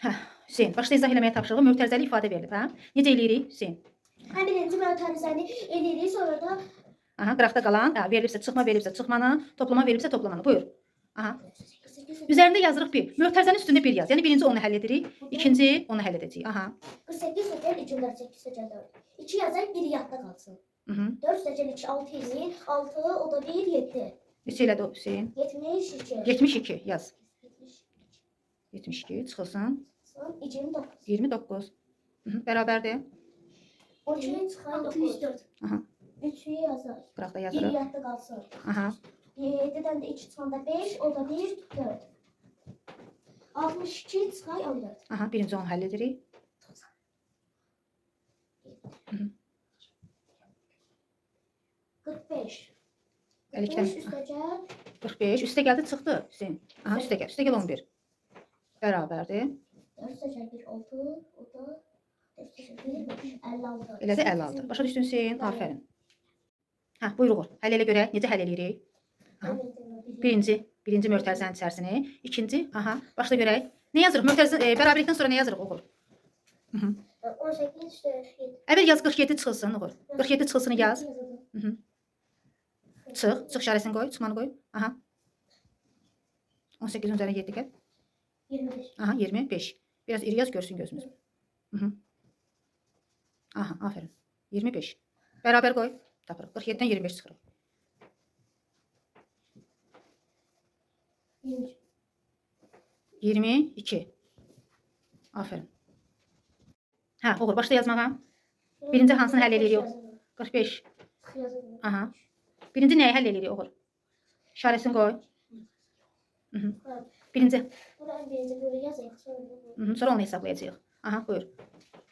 Hə, Hüseyn, başda izah eləməyə tapşırığı mötərizəli ifadə verilib, hə? Necə eləyirik, Hüseyn? Birinci mötərizəni eləyirik, sonra da Aha, qıraqda qalan, verilibsə çıxma, verilibsə çıxmanı, toplama verilibsə toplamanı. Buyur. Aha. Üzərində yazırıq 1. Mötərizənin üstündə 1 yaz. Yəni birinci onu həll edirik, ikinci onu həll edəcəyik. Aha. 48 sökər 2 48 sökər 4. 2 yazar, biri yadda qalsın. 4 sökər 2 6 eləyir. 6 o da 1 7. Neçə elədi o Hüseyn? 72. 72 yaz. 72 çıxılsın. 29. 29. Bərabərdir. 12 çıxar 904. Aha. 3'ü yazar. Qıraqda Biri yazırıq. yadda qalsın. Aha. 7'den de 2 çıxanda 5, o da 1 4. 62 çıxar 14. Aha, birinci onu həll edirik. Hı -hı. 45. 52-dən 5 üstəcər 45 üstə gəldi, çıxdı Hüseyn. Aha, üstə gəl. Üstə gəl 11. Bərabərdir. 4 üstəcər 1 6, o da 4 üstəcər 1 56. Elədi 56. Başa düşdün Hüseyn? Afərin. Hə, buyur Uğur. Həll elə görək. Necə həll eləyirik? Aha. Birinci mötərizənin içərisini, ikinci, aha, başla görək. Nə yazırıq? Bərabərlikdən sonra nə yazırıq Uğur? 18 üstə 7. Əvvəl yaz 47 çıxılsın Uğur. 47 çıxılsını yaz. Çıx işarəsini qoy, çıxmanı qoy. Aha. 18-in üzərinə 7 gəl. 25. Aha, 25. Biraz iri yaz görsün gözümüz. Aha, afərin. 25. Bərabər qoy. Tapırıq. 47-dən 25 çıxırıq. 22. Afərin. Hə, Uğur, başla yazmağa. Birinci hansını həll edirik? 45. Aha. Birinci nəyi həll edirik Uğur? İşarəsini qoy. Birinci. Sonra onu hesablayacağıq. Aha, buyur.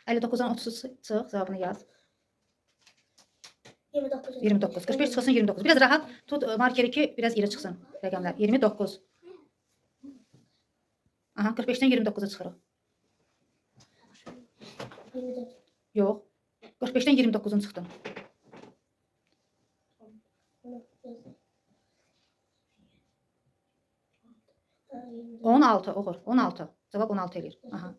59-dan 30 çıx, cavabını yaz. 29. 29. 45 çıxsın 29. Biraz rahat tut markeri ki biraz iri çıxsın rəqəmlər. 29. Aha, 45-dən 29-a çıxırıq. 24. Yox. 45-dən 29-un çıxdın. 16 Uğur. 16. Cavab 16 eləyir. Aha.